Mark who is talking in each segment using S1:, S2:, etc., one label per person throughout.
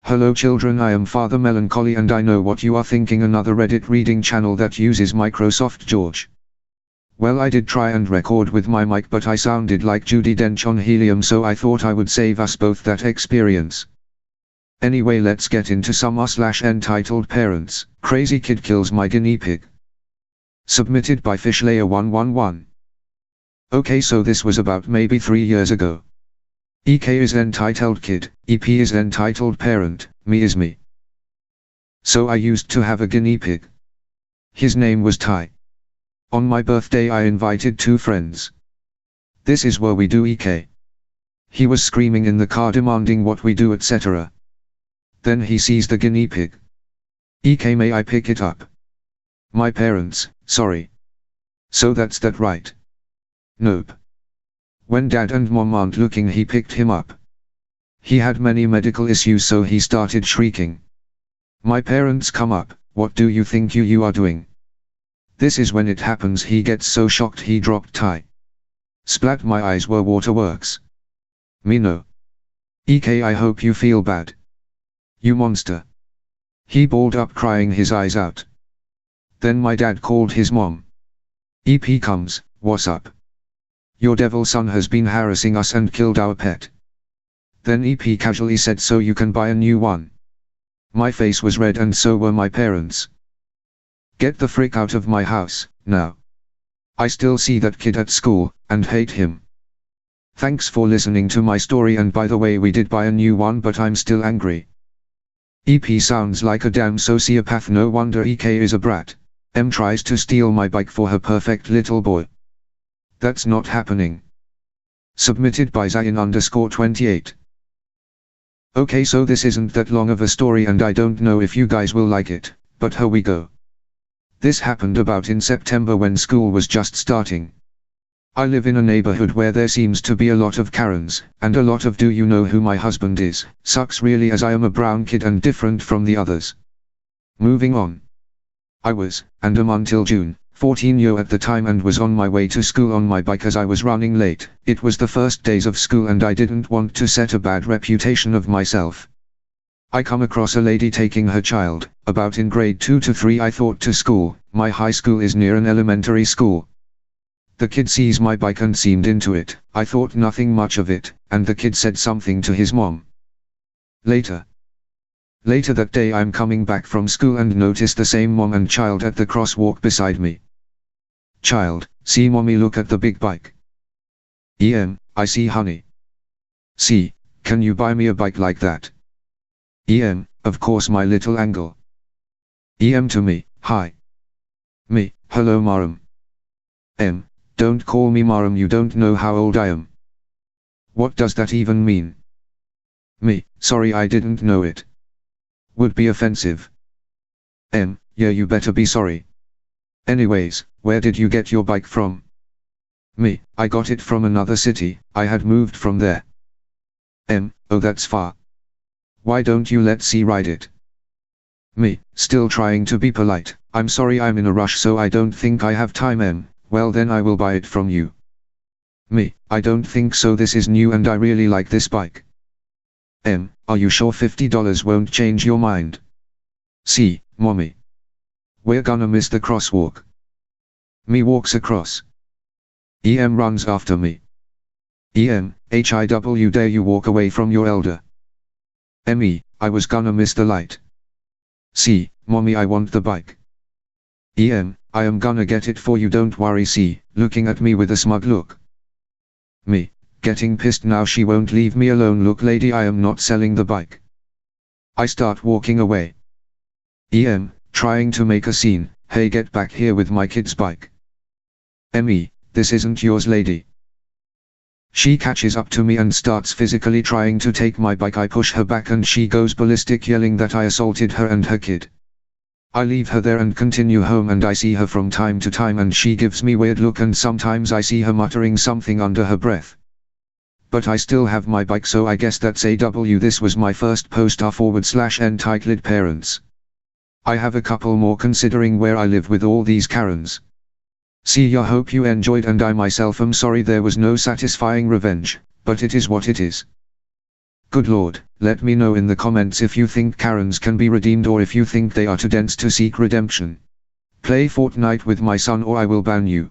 S1: Hello children, I am Father Melancholy and I know what you are thinking, another Reddit reading channel that uses Microsoft George. Well, I did try and record with my mic but I sounded like Judi Dench on helium, so I thought I would save us both that experience. Anyway, let's get into some entitled parents. Crazy kid kills my guinea pig. Submitted by Fishlayer111. Okay, so this was about maybe 3 years ago. EK is entitled kid, EP is entitled parent, me is me. So I used to have a guinea pig. His name was Ty. On my birthday I invited 2 friends. This is where we do EK. He was screaming in the car demanding what we do, etc. Then he sees the guinea pig. EK, may I pick it up? My parents, sorry. So that's that, right? Nope. When dad and mom aren't looking, he picked him up. He had many medical issues, so he started shrieking. My parents come up, what do you think you are doing? This is when it happens, he gets so shocked he dropped Ty. Splat, my eyes were waterworks. Me no. EK, I hope you feel bad. You monster. He bawled up, crying his eyes out. Then my dad called his mom. EP comes, what's up? Your devil son has been harassing us and killed our pet. Then EP casually said, so you can buy a new one. My face was red and so were my parents. Get the frick out of my house, now. I still see that kid at school, and hate him. Thanks for listening to my story, and by the way, we did buy a new one but I'm still angry. EP sounds like a damn sociopath, no wonder EK is a brat. M tries to steal my bike for her perfect little boy. That's not happening. Submitted by Zion_28. Okay, so this isn't that long of a story and I don't know if you guys will like it, but here we go. This happened about in September when school was just starting. I live in a neighborhood where there seems to be a lot of Karens, and a lot of do you know who my husband is. Sucks really, as I am a brown kid and different from the others. Moving on. I was, and am until June, 14 at the time, and was on my way to school on my bike as I was running late. It was the first days of school and I didn't want to set a bad reputation of myself. I come across a lady taking her child, about in grade 2 to 3 I thought, to school. My high school is near an elementary school. The kid sees my bike and seemed into it. I thought nothing much of it, and the kid said something to his mom. Later that day I'm coming back from school and notice the same mom and child at the crosswalk beside me. Child, see mommy, look at the big bike. I see honey. See, can you buy me a bike like that? Of course my little angle. To me, hi. Me, hello Maram. Don't call me Maram, you don't know how old I am. What does that even mean? Me, sorry, I didn't know it. Would be offensive. Yeah, you better be sorry. Anyways, where did you get your bike from? Me, I got it from another city, I had moved from there. Oh, that's far. Why don't you let C ride it? Me, still trying to be polite, I'm sorry, I'm in a rush so I don't think I have time. Well then I will buy it from you. Me, I don't think so, this is new and I really like this bike. Are you sure $50 won't change your mind? C, mommy. We're gonna miss the crosswalk. Me walks across. Runs after me. HIW, dare you walk away from your elder. I was gonna miss the light. C, mommy, I want the bike. I am gonna get it for you, don't worry. C, looking at me with a smug look. Me, getting pissed now, she won't leave me alone. Look lady, I am not selling the bike. I start walking away. Trying to make a scene, hey, get back here with my kid's bike. This isn't yours lady. She catches up to me and starts physically trying to take my bike. I push her back and she goes ballistic, yelling that I assaulted her and her kid. I leave her there and continue home, and I see her from time to time and she gives me weird look, and sometimes I see her muttering something under her breath. But I still have my bike, so I guess that's AW. This was my first post /entitled parents. I have a couple more considering where I live with all these Karens. See ya, hope you enjoyed, and I myself am sorry there was no satisfying revenge, but it is what it is. Good lord, let me know in the comments if you think Karens can be redeemed or if you think they are too dense to seek redemption. Play Fortnite with my son or I will ban you.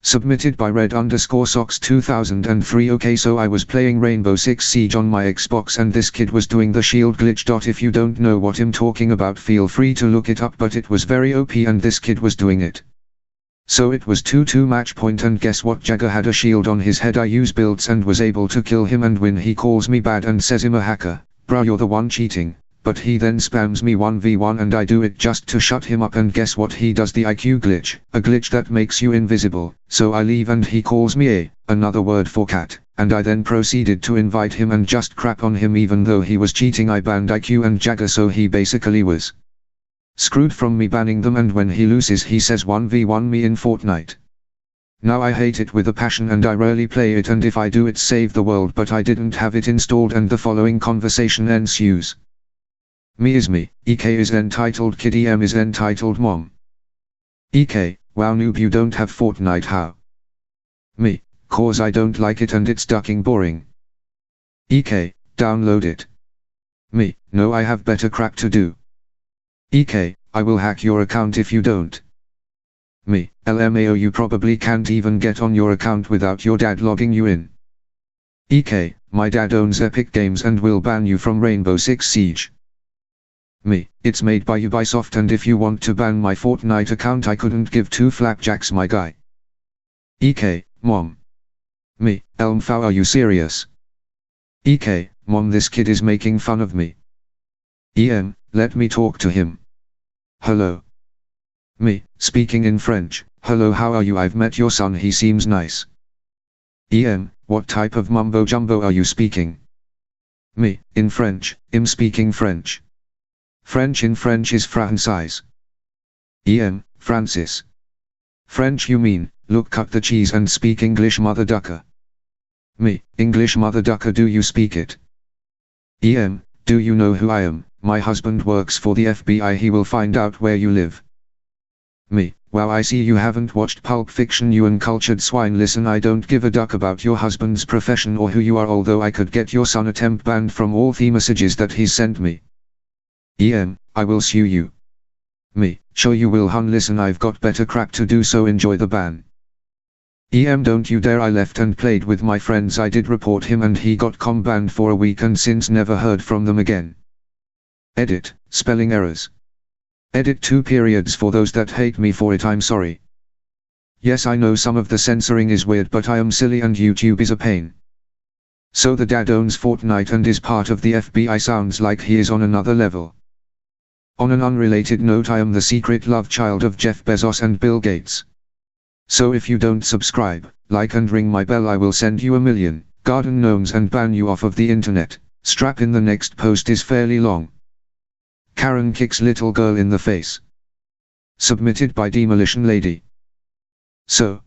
S1: Submitted by Red_Socks 2003. Okay, so I was playing Rainbow Six Siege on my Xbox and this kid was doing the shield glitch. If you don't know what I'm talking about, feel free to look it up, but it was very OP and this kid was doing it. So it was 2-2 match point, and guess what, Jagger had a shield on his head. I used builds and was able to kill him and win. He calls me bad and says I'm a hacker. Bruh, you're the one cheating. But he then spams me 1v1 and I do it just to shut him up, and guess what, he does the IQ glitch, a glitch that makes you invisible. So I leave and he calls me another word for cat, and I then proceeded to invite him and just crap on him. Even though he was cheating, I banned IQ and Jagger, so he basically was screwed from me banning them, and when he loses he says 1v1 me in Fortnite. Now I hate it with a passion and I rarely play it, and if I do it's save the world, but I didn't have it installed and the following conversation ensues. Me is me, EK is entitled kid, EM is entitled mom. EK, wow noob, you don't have Fortnite, how? Me, cause I don't like it and it's ducking boring. EK, download it. Me, no, I have better crap to do. EK, I will hack your account if you don't. Me, LMAO, you probably can't even get on your account without your dad logging you in. EK, my dad owns Epic Games and will ban you from Rainbow Six Siege. Me, it's made by Ubisoft, and if you want to ban my Fortnite account I couldn't give two flapjacks, my guy. EK, mom. Me, Elmfow, are you serious? EK, mom, this kid is making fun of me. EM, let me talk to him. Hello. Me, speaking in French, hello, how are you? I've met your son, he seems nice. EM, what type of mumbo jumbo are you speaking? Me, in French, I'm speaking French. French in French is français. EM, Francis. French you mean, look, cut the cheese and speak English, mother ducker. Me, English, mother ducker, do you speak it? EM, do you know who I am? My husband works for the FBI, he will find out where you live. Me, wow, I see you haven't watched Pulp Fiction, you uncultured swine. Listen, I don't give a duck about your husband's profession or who you are, although I could get your son a temp banned from all the messages that he's sent me. EM, I will sue you. Me, sure you will, hun. Listen, I've got better crap to do, so enjoy the ban. EM, don't you dare. I left and played with my friends. I did report him and he got banned for a week and since never heard from them again. Edit, spelling errors. Edit 2 periods for those that hate me for it, I'm sorry. Yes, I know some of the censoring is weird, but I am silly and YouTube is a pain. So the dad owns Fortnite and is part of the FBI, sounds like he is on another level. On an unrelated note, I am the secret love child of Jeff Bezos and Bill Gates. So if you don't subscribe, like and ring my bell, I will send you 1,000,000 garden gnomes and ban you off of the internet. Strap in, the next post is fairly long. Karen kicks little girl in the face. Submitted by Demolitionlady. So,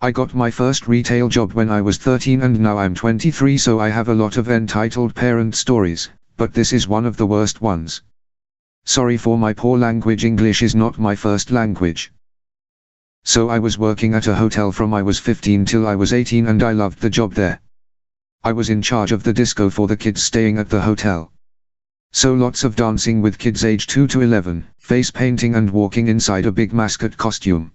S1: I got my first retail job when I was 13 and now I'm 23, so I have a lot of entitled parent stories, but this is one of the worst ones. Sorry for my poor language, English is not my first language. So I was working at a hotel from I was 15 till I was 18 and I loved the job there. I was in charge of the disco for the kids staying at the hotel. So lots of dancing with kids age 2 to 11, face painting and walking inside a big mascot costume.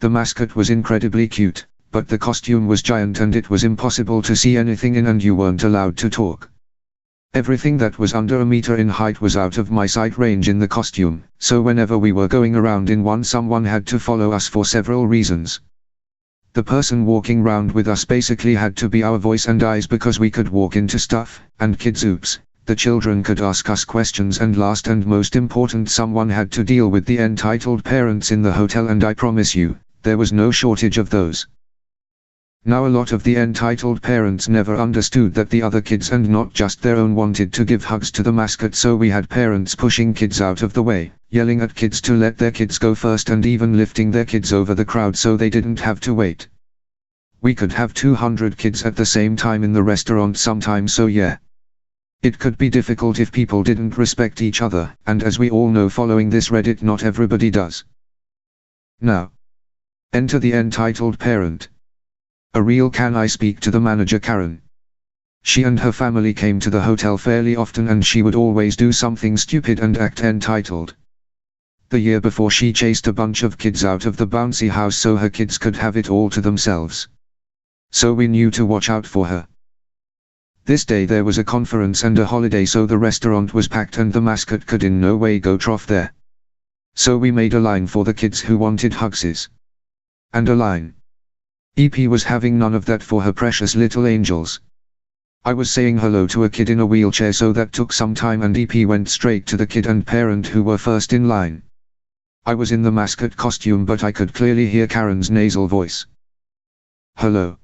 S1: The mascot was incredibly cute, but the costume was giant and it was impossible to see anything in and you weren't allowed to talk. Everything that was under a meter in height was out of my sight range in the costume, so whenever we were going around in one, someone had to follow us for several reasons. The person walking round with us basically had to be our voice and eyes because we could walk into stuff, and kids, oops, the children could ask us questions, and last and most important, someone had to deal with the entitled parents in the hotel, and I promise you, there was no shortage of those. Now a lot of the entitled parents never understood that the other kids and not just their own wanted to give hugs to the mascot, so we had parents pushing kids out of the way, yelling at kids to let their kids go first and even lifting their kids over the crowd so they didn't have to wait. We could have 200 kids at the same time in the restaurant sometimes, so yeah. It could be difficult if people didn't respect each other, and as we all know following this Reddit, not everybody does. Now, enter the entitled parent. A real can I speak to the manager, Karen? She and her family came to the hotel fairly often and she would always do something stupid and act entitled. The year before she chased a bunch of kids out of the bouncy house so her kids could have it all to themselves. So we knew to watch out for her. This day there was a conference and a holiday so the restaurant was packed and the mascot could in no way go trough there. So we made a line for the kids who wanted hugses. And a line. EP was having none of that for her precious little angels. I was saying hello to a kid in a wheelchair so that took some time and EP went straight to the kid and parent who were first in line. I was in the mascot costume but I could clearly hear Karen's nasal voice. Hello.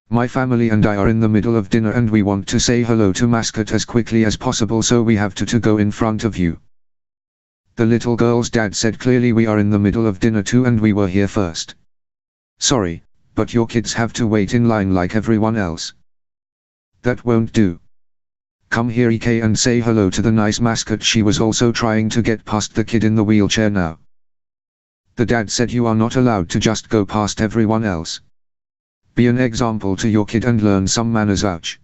S1: My family and I are in the middle of dinner and we want to say hello to mascot as quickly as possible so we have to go in front of you. The little girl's dad said clearly we are in the middle of dinner too and we were here first. Sorry, but your kids have to wait in line like everyone else. That won't do. Come here EK and say hello to the nice mascot. She was also trying to get past the kid in the wheelchair now. The dad said you are not allowed to just go past everyone else. Be an example to your kid and learn some manners. Ouch.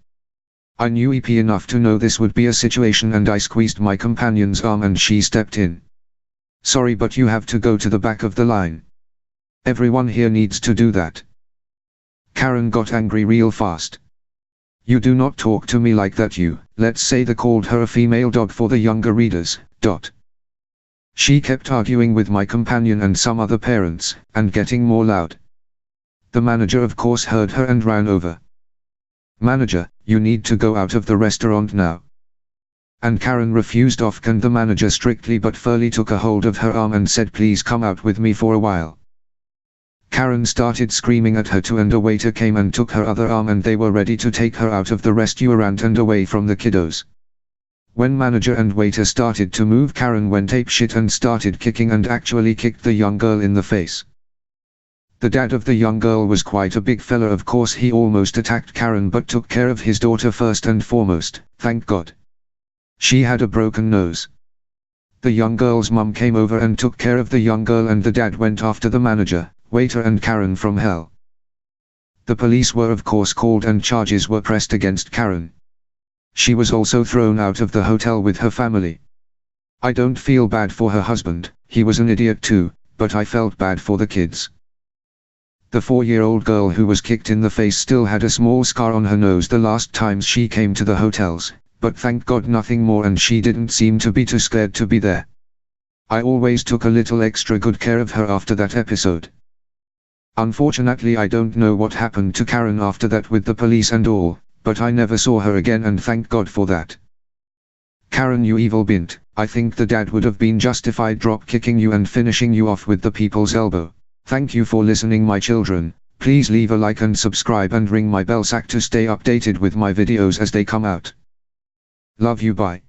S1: I knew EP enough to know this would be a situation and I squeezed my companion's arm and she stepped in. Sorry but you have to go to the back of the line. Everyone here needs to do that. Karen got angry real fast. You do not talk to me like that you, let's say they called her a female dog for the younger readers, . She kept arguing with my companion and some other parents, and getting more loud. The manager of course heard her and ran over. Manager, you need to go out of the restaurant now. And Karen refused and the manager strictly but firmly took a hold of her arm and said please come out with me for a while. Karen started screaming at her too and a waiter came and took her other arm and they were ready to take her out of the restaurant and away from the kiddos. When manager and waiter started to move Karen went apeshit and started kicking and actually kicked the young girl in the face. The dad of the young girl was quite a big fella of course he almost attacked Karen but took care of his daughter first and foremost, thank God. She had a broken nose. The young girl's mum came over and took care of the young girl and the dad went after the manager, waiter and Karen from hell. The police were of course called and charges were pressed against Karen. She was also thrown out of the hotel with her family. I don't feel bad for her husband, he was an idiot too, but I felt bad for the kids. The 4-year-old girl who was kicked in the face still had a small scar on her nose the last times she came to the hotels, but thank God nothing more and she didn't seem to be too scared to be there. I always took a little extra good care of her after that episode. Unfortunately I don't know what happened to Karen after that with the police and all, but I never saw her again and thank God for that. Karen you evil bint, I think the dad would have been justified drop kicking you and finishing you off with the people's elbow. Thank you for listening my children, please leave a like and subscribe and ring my bell sack to stay updated with my videos as they come out. Love you bye.